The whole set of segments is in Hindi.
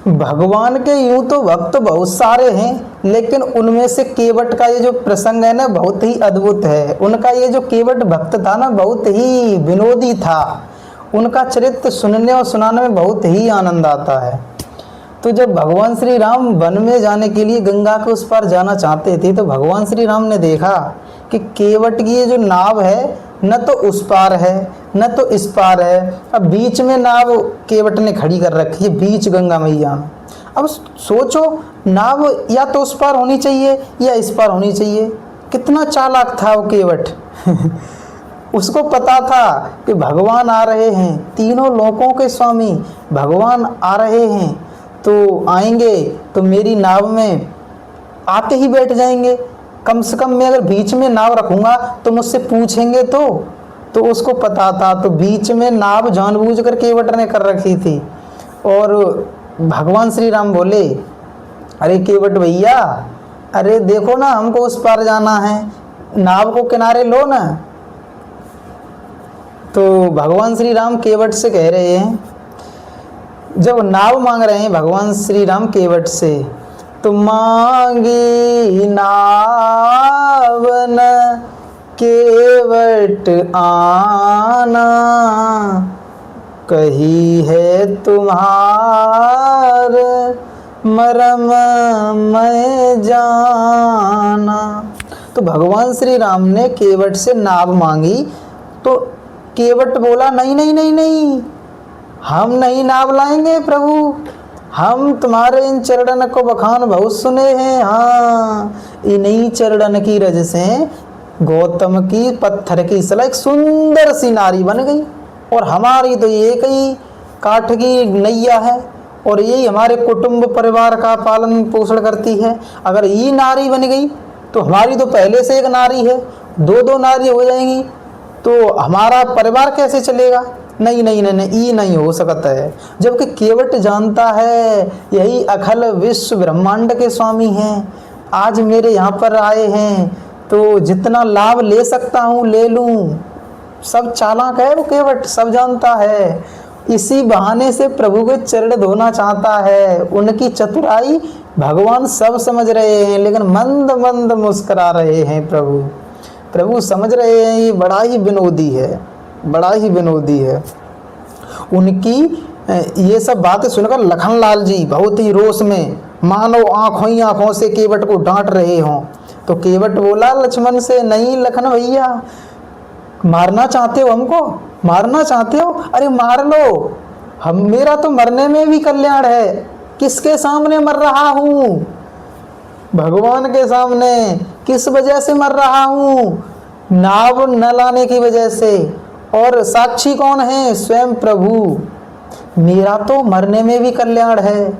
भगवान के यूं तो भक्त बहुत सारे हैं, लेकिन उनमें से केवट का ये जो प्रसंग है ना बहुत ही अद्भुत है। उनका ये जो केवट भक्त था ना बहुत ही विनोदी था। उनका चरित्र सुनने और सुनाने में बहुत ही आनंद आता है। तो जब भगवान श्री राम वन में जाने के लिए गंगा के उस पार जाना चाहते थे, तो भगवान श्री राम ने देखा कि केवट की ये जो नाव है न तो उस पार है न तो इस पार है। अब बीच में नाव केवट ने खड़ी कर रखी है, बीच गंगा मैया में। अब सोचो, नाव या तो उस पार होनी चाहिए या इस पार होनी चाहिए। कितना चालाक था वो केवट। उसको पता था कि भगवान आ रहे हैं, तीनों लोकों के स्वामी भगवान आ रहे हैं, तो आएंगे तो मेरी नाव में आते ही बैठ जाएंगे। कम से कम मैं अगर बीच में नाव रखूंगा तो मुझसे पूछेंगे तो उसको पता था। तो बीच में नाव जानबूझकर केवट ने कर रखी थी। और भगवान श्री राम बोले, अरे केवट भैया, अरे देखो ना हमको उस पार जाना है, नाव को किनारे लो ना। तो भगवान श्री राम केवट से कह रहे हैं, जब नाव मांग रहे हैं भगवान श्री राम केवट से, तो मांगी नाव न केवट आना, कही है तुम्हार मरम मैं जाना। तो भगवान श्री राम ने केवट से नाव मांगी, तो केवट बोला, नहीं नहीं नहीं नहीं, हम नहीं नाव लाएंगे प्रभु, हम तुम्हारे इन चरणन को बखान बहुत सुने हैं। हाँ, इन्हीं चरणन की रज से गौतम की पत्थर की सला एक सुंदर सी नारी बन गई। और हमारी तो ये कई काठ की नैया है, और यही हमारे कुटुंब परिवार का पालन पोषण करती है। अगर ये नारी बन गई तो हमारी तो पहले से एक नारी है, दो दो नारी हो जाएंगी तो हमारा परिवार कैसे चलेगा। नहीं नहीं नहीं नहीं, ये नहीं हो सकता है। जबकि केवट जानता है यही अखिल विश्व ब्रह्मांड के स्वामी हैं, आज मेरे यहाँ पर आए हैं तो जितना लाभ ले सकता हूँ ले लूँ। सब चालाक है वो केवट, सब जानता है। इसी बहाने से प्रभु के चरण धोना चाहता है। उनकी चतुराई भगवान सब समझ रहे हैं, लेकिन मंद मंद मुस्कुरा रहे हैं। प्रभु समझ रहे हैं ये बड़ा ही विनोदी है, बड़ा ही विनोदी है। उनकी ये सब बातें सुनकर लखनलाल जी बहुत ही रोष में मानो आंखों ही आंखों से केवट को डांट रहे हों। तो केवट बोला लक्ष्मण से, नहीं लखन भैया, मारना चाहते हो हमको, मारना चाहते हो, अरे मार लो, हम मेरा तो मरने में भी कल्याण है। किसके सामने मर रहा हूँ? भगवान के सामने। किस वजह से मर रहा हूँ? नाव न लाने की वजह से। और साक्षी कौन है? स्वयं प्रभु। मेरा तो मरने में भी कल्याण है,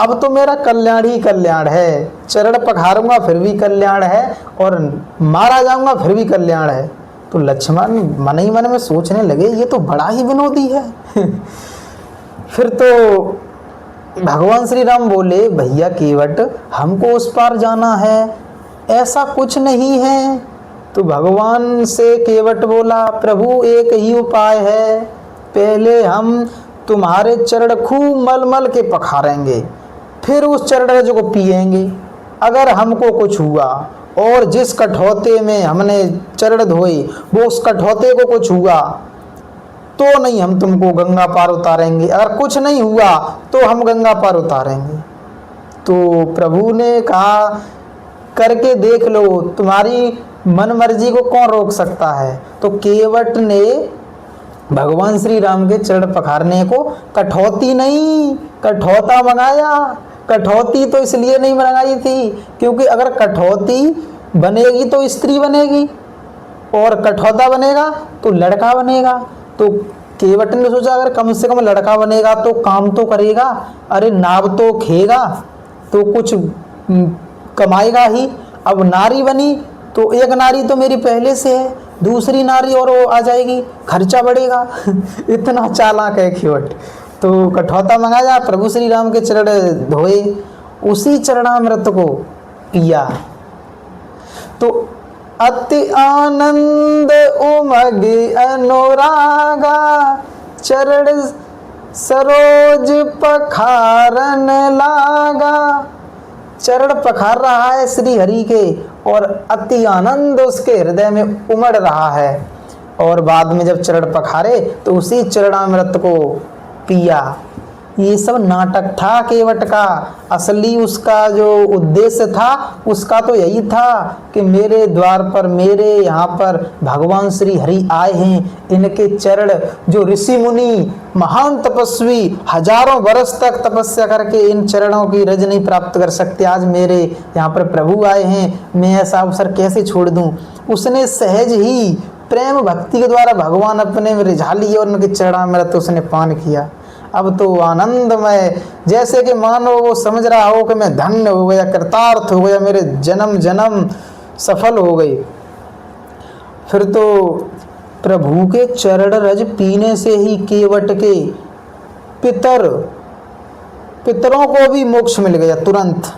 अब तो मेरा कल्याण ही कल्याण है। चरण पखारूंगा फिर भी कल्याण है, और मारा जाऊंगा फिर भी कल्याण है। तो लक्ष्मण मन ही मन में सोचने लगे, ये तो बड़ा ही विनोदी है। फिर तो भगवान श्री राम बोले, भैया केवट, हमको उस पार जाना है, ऐसा कुछ नहीं है। तो भगवान से केवट बोला, प्रभु एक ही उपाय है, पहले हम तुम्हारे चरण खूब मल मल के पखारेंगे, फिर उस चरण रज को पिएंगे। अगर हमको कुछ हुआ और जिस कठौते में हमने चरण धोए वो उस कठौते को कुछ हुआ तो नहीं हम तुमको गंगा पार उतारेंगे, अगर कुछ नहीं हुआ तो हम गंगा पार उतारेंगे। तो प्रभु ने कहा, करके देख लो, तुम्हारी मन मर्जी को कौन रोक सकता है। तो केवट ने भगवान श्री राम के चरण पखारने को कठौती नहीं, कठौता मंगाया। कठौती तो इसलिए नहीं मंगाई थी क्योंकि अगर कठौती बनेगी तो स्त्री बनेगी, और कठौता बनेगा तो लड़का बनेगा। तो केवट ने सोचा अगर कम से कम लड़का बनेगा तो काम तो करेगा, अरे नाव तो खेगा तो कुछ कमाएगा ही। अब नारी बनी तो एक नारी तो मेरी पहले से है, दूसरी नारी और वो आ जाएगी, खर्चा बढ़ेगा। इतना चालाक है केवट। तो कठौता मंगाया, प्रभु श्री राम के चरण धोए, उसी चरणामृत को पिया। तो अति आनंद उमगे अनुरागा, चरण सरोज पखारन लागा, चरण पखार रहा है श्री हरि के और अति आनंद उसके हृदय में उमड़ रहा है। और बाद में जब चरण पखारे तो उसी चरणामृत को पिया। ये सब नाटक था केवट का। असली उसका जो उद्देश्य था उसका तो यही था कि मेरे द्वार पर, मेरे यहाँ पर भगवान श्री हरि आए हैं, इनके चरण, जो ऋषि मुनि महान तपस्वी हजारों वर्ष तक तपस्या करके इन चरणों की रज नहीं प्राप्त कर सकते, आज मेरे यहाँ पर प्रभु आए हैं, मैं ऐसा अवसर कैसे छोड़ दूं। उसने सहज ही प्रेम भक्ति के द्वारा भगवान अपने में रिझा लिए और उनके चरणामृत उसने पान किया। अब तो आनंदमय, जैसे कि मानो वो समझ रहा हो कि मैं धन्य हो गया, कृतार्थ हो गया, मेरे जन्म जन्म सफल हो गई। फिर तो प्रभु के चरण रज पीने से ही केवट के पितरों को भी मोक्ष मिल गया तुरंत।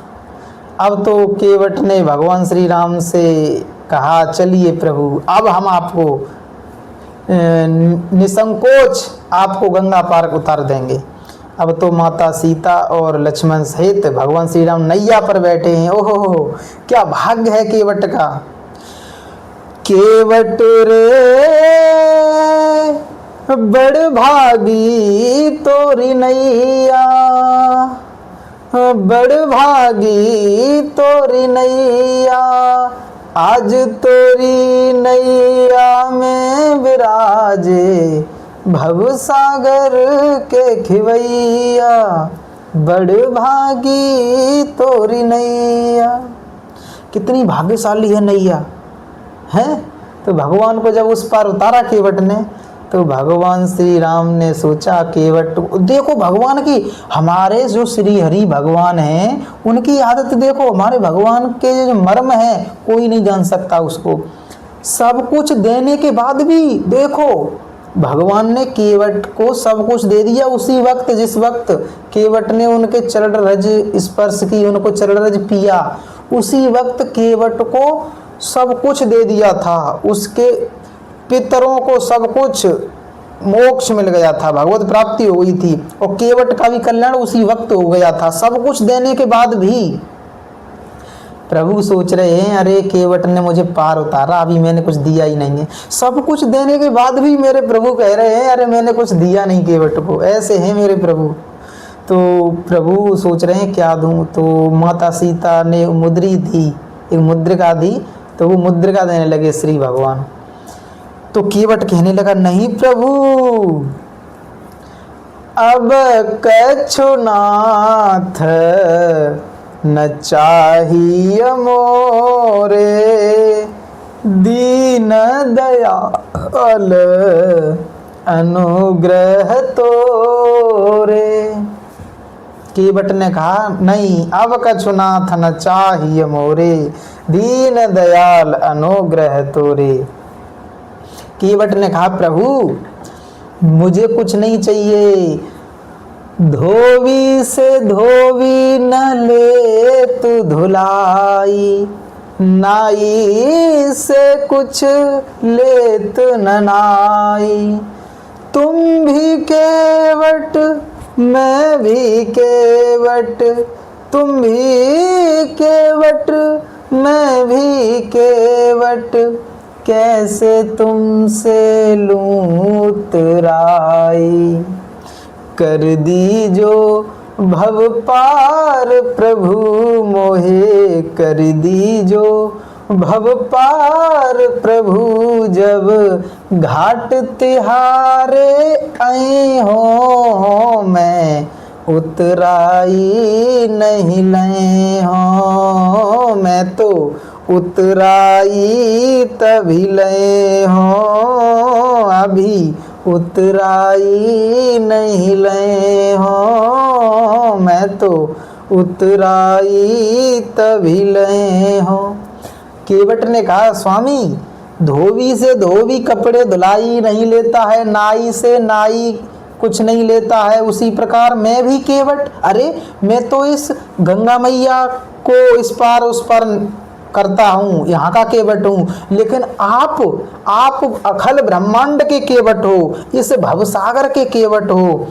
अब तो केवट ने भगवान श्री राम से कहा, चलिए प्रभु, अब हम आपको निसंकोच आपको गंगा पार उतार देंगे। अब तो माता सीता और लक्ष्मण सहित भगवान श्री राम नैया पर बैठे हैं। ओहो, क्या भाग्य है केवट का। केवट रे बड़ भागी तोरी नैया, बड़ भागी तोरी नैया, आज तोरी नैया में विराजे भवसागर के खिवैया, बड़ भागी तोरी नैया। कितनी भाग्यशाली है नैया, है। तो भगवान को जब उस पार उतारा केवट ने, तो भगवान श्री राम ने सोचा, केवट देखो भगवान की, हमारे जो श्री हरि भगवान हैं उनकी आदत देखो, हमारे भगवान के जो मर्म है कोई नहीं जान सकता उसको। सब कुछ देने के बाद भी देखो भगवान ने केवट को सब कुछ दे दिया। उसी वक्त जिस वक्त केवट ने उनके चरण रज स्पर्श की, उनको चरण रज पिया, उसी वक्त केवट को सब कुछ दे दिया था। उसके पितरों को सब कुछ मोक्ष मिल गया था, भगवत प्राप्ति हो गई थी, और केवट का भी कल्याण उसी वक्त हो गया था। सब कुछ देने के बाद भी प्रभु सोच रहे हैं, अरे केवट ने मुझे पार उतारा, अभी मैंने कुछ दिया ही नहीं है। सब कुछ देने के बाद भी मेरे प्रभु कह रहे हैं, अरे मैंने कुछ दिया नहीं केवट को। ऐसे हैं मेरे प्रभु। तो प्रभु सोच रहे हैं क्या दूं। तो माता सीता ने मुद्री दी, एक मुद्रिका दी, तो वो मुद्रिका देने लगे श्री भगवान। तो केवट कहने लगा, नहीं प्रभु, अब कछुनाथ न चाहिए मोरे, दीन दयाल अनुग्रह तोरे। केवट ने कहा, नहीं, अब कछुनाथ न चाहिए मोरे, दीन दयाल अनुग्रह तोरे। केवट ने कहा, प्रभु मुझे कुछ नहीं चाहिए, धोबी से धोबी न ले तू धुलाई, नाई से कुछ ले तू न नाई, तुम भी केवट मैं भी केवट, तुम भी केवट मैं भी केवट, कैसे तुमसे लूं उतराई, कर दी जो भव पार प्रभु मोहे, कर दी जो भव पार प्रभु, जब घाट तिहारे आई हो मैं, उतराई नहीं ले हो मैं, तो उतराई तभी ले हो, अभी उतराई नहीं ले हो मैं, तो उतराई तभी ले हो। केवट ने कहा, स्वामी धोबी से धोबी कपड़े धुलाई नहीं लेता है, नाई से नाई कुछ नहीं लेता है, उसी प्रकार मैं भी केवट, अरे मैं तो इस गंगा मैया को इस पार उस पार करता हूँ, यहाँ का केवट हूँ, लेकिन आप अखल ब्रह्मांड के केवट हो, इस भवसागर के केवट हो।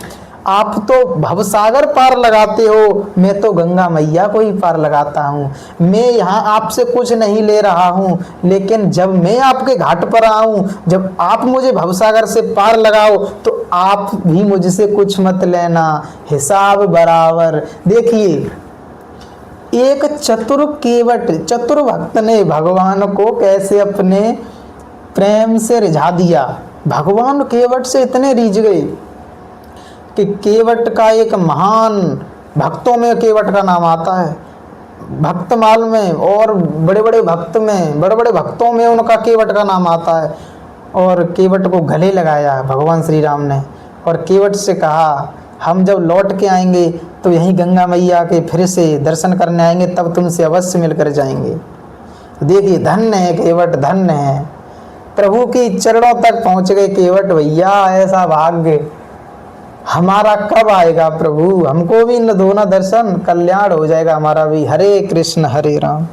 आप तो भवसागर पार लगाते हो, मैं तो गंगा मैया को ही पार लगाता हूँ। मैं यहाँ आपसे कुछ नहीं ले रहा हूँ, लेकिन जब मैं आपके घाट पर आऊँ, जब आप मुझे भवसागर से पार लगाओ, तो आप भी मुझसे कुछ मत लेना, हिसाब बराबर। देखिए, एक चतुर केवट, चतुर भक्त ने भगवान को कैसे अपने प्रेम से रिझा दिया। भगवान केवट से इतने रीझ गए कि केवट का एक महान, भक्तों में केवट का नाम आता है, भक्तमाल में और बड़े बड़े भक्त में, बड़े बड़े भक्तों में उनका केवट का नाम आता है। और केवट को गले लगाया भगवान श्री राम ने, और केवट से कहा, हम जब लौट के आएंगे तो यहीं गंगा मैया के फिर से दर्शन करने आएंगे, तब तुमसे अवश्य मिलकर जाएंगे। देखिए, धन्य है केवट, धन्य है, प्रभु के चरणों तक पहुंच गए केवट भैया। ऐसा भाग्य हमारा कब आएगा प्रभु, हमको भी न दो ना दर्शन, कल्याण हो जाएगा हमारा भी। हरे कृष्ण हरे राम।